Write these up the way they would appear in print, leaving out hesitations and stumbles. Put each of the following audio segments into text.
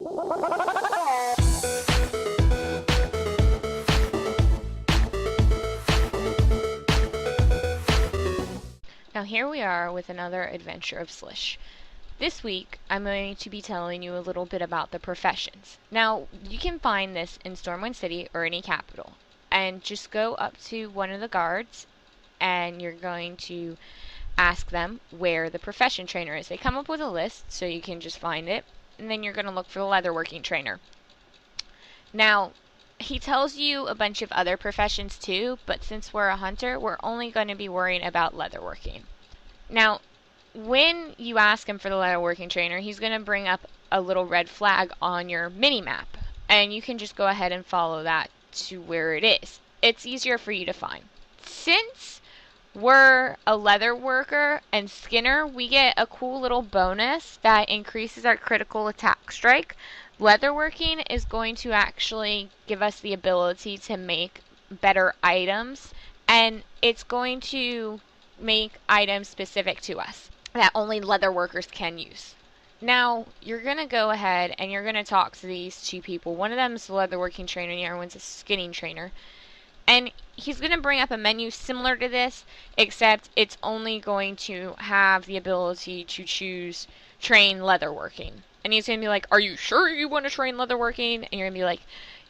Now here we are with another adventure of Slish. This week, I'm going to be telling you a little bit about the professions. Now, you can find this in Stormwind City or any capital. And just go up to one of the guards, and you're going to ask them where the profession trainer is. They come up with a list, so you can just find it. And then you're going to look for the leatherworking trainer. Now, he tells you a bunch of other professions too, but since we're a hunter, we're only going to be worrying about leatherworking. Now, when you ask him for the leatherworking trainer, he's going to bring up a little red flag on your mini-map, and you can just go ahead and follow that to where it is. It's easier for you to find. Since we're a leather worker and skinner, we get a cool little bonus that increases our critical attack strike. Leatherworking is going to actually give us the ability to make better items, and it's going to make items specific to us that only leather workers can use. Now, you're going to go ahead and you're going to talk to these two people. One of them is the leatherworking trainer and the other one's a skinning trainer. And he's going to bring up a menu similar to this, except it's only going to have the ability to choose train leatherworking. And he's going to be like, are you sure you want to train leatherworking? And you're going to be like,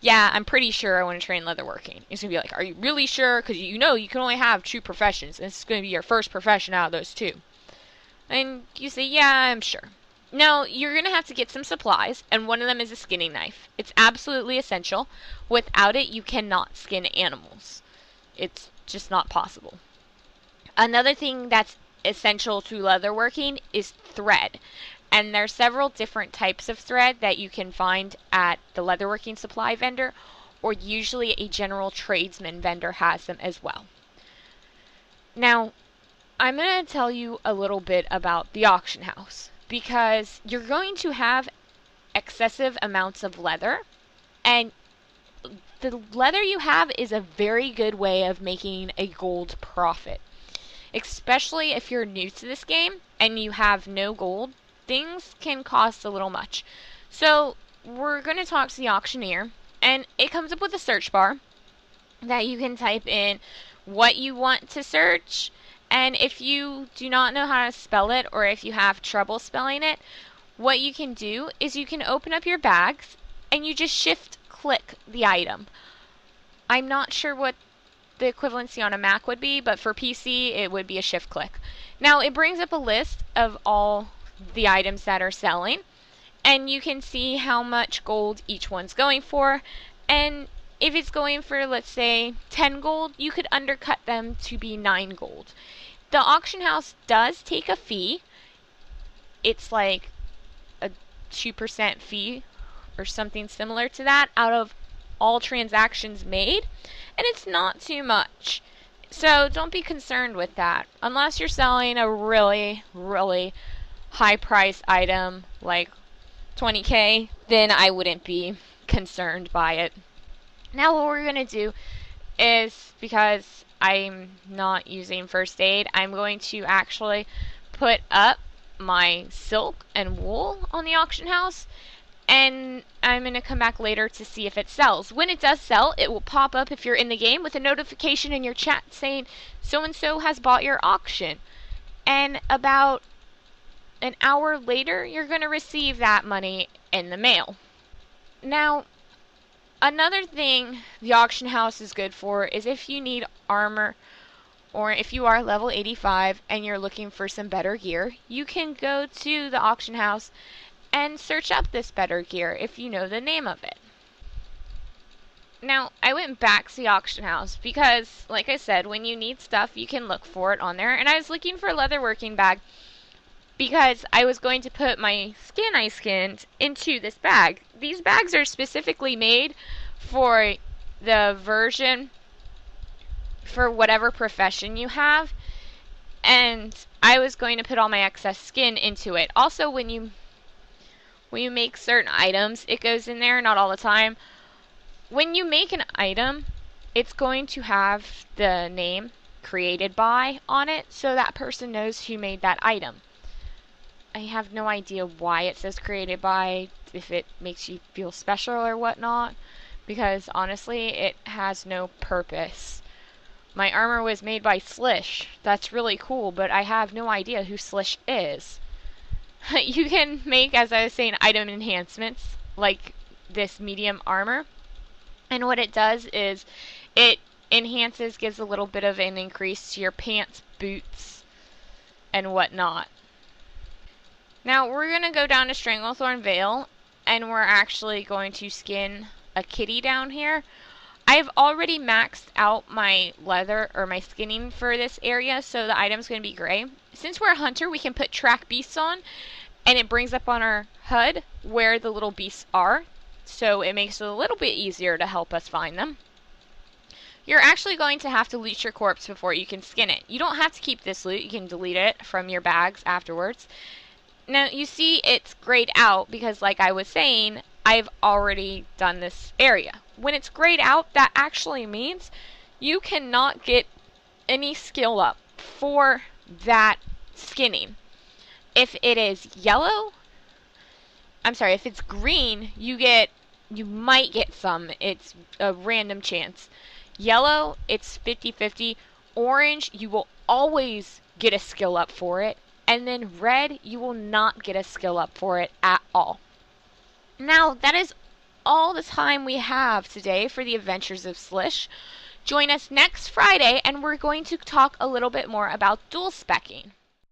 yeah, I'm pretty sure I want to train leatherworking. He's going to be like, are you really sure? Because you know you can only have 2 professions. And this is going to be your first profession out of those 2. And you say, yeah, I'm sure. Now, you're going to have to get some supplies, and one of them is a skinning knife. It's absolutely essential. Without it, you cannot skin animals. It's just not possible. Another thing that's essential to leatherworking is thread. And there are several different types of thread that you can find at the leatherworking supply vendor, or usually a general tradesman vendor has them as well. Now, I'm going to tell you a little bit about the auction house, because you're going to have excessive amounts of leather, and the leather you have is a very good way of making a gold profit. Especially if you're new to this game and you have no gold, things can cost a little much. So we're going to talk to the auctioneer, and it comes up with a search bar that you can type in what you want to search. And if you do not know how to spell it, or if you have trouble spelling it, what you can do is you can open up your bags and you just shift click the item. I'm not sure what the equivalency on a Mac would be, but for PC it would be a shift click. Now it brings up a list of all the items that are selling, and you can see how much gold each one's going for. And if it's going for, let's say, 10 gold, you could undercut them to be 9 gold. The auction house does take a fee. It's like a 2% fee or something similar to that out of all transactions made, and it's not too much. So don't be concerned with that. Unless you're selling a really, really high price item like 20k, then I wouldn't be concerned by it. Now what we're going to do is, because I'm not using first aid, I'm going to actually put up my silk and wool on the auction house, and I'm going to come back later to see if it sells. When it does sell, it will pop up if you're in the game with a notification in your chat saying so-and-so has bought your auction. And about an hour later, you're going to receive that money in the mail. Now, another thing the auction house is good for is if you need armor, or if you are level 85 and you're looking for some better gear, you can go to the auction house and search up this better gear if you know the name of it. Now, I went back to the auction house because, like I said, when you need stuff, you can look for it on there. And I was looking for a leatherworking bag because I was going to put my skin I skinned into this bag. These bags are specifically made for the version for whatever profession you have, and I was going to put all my excess skin into it. Also, when you make certain items, it goes in there, not all the time. When you make an item, it's going to have the name created by on it, so that person knows who made that item. I have no idea why it says created by. if it makes you feel special or whatnot, because honestly, it has no purpose. My armor was made by Slish. That's really cool, but I have no idea who Slish is. You can make, as I was saying, item enhancements, like this medium armor. And what it does is it enhances, gives a little bit of an increase to your pants, boots, and whatnot. Now we're going to go down to Stranglethorn Vale, and we're actually going to skin a kitty down here. I've already maxed out my leather or my skinning for this area, so the item's going to be gray. Since we're a hunter, we can put track beasts on, and it brings up on our HUD where the little beasts are, so it makes it a little bit easier to help us find them. You're actually going to have to loot your corpse before you can skin it. You don't have to keep this loot, you can delete it from your bags afterwards. Now you see it's grayed out because, like I was saying, I've already done this area. When it's grayed out, that actually means you cannot get any skill up for that skinning. If it is yellow, if it's green, you might get some. It's a random chance. Yellow, it's 50-50. Orange, you will always get a skill up for it. And then red, you will not get a skill up for it at all. Now, that is all the time we have today for the Adventures of Slish. Join us next Friday, and we're going to talk a little bit more about dual specking.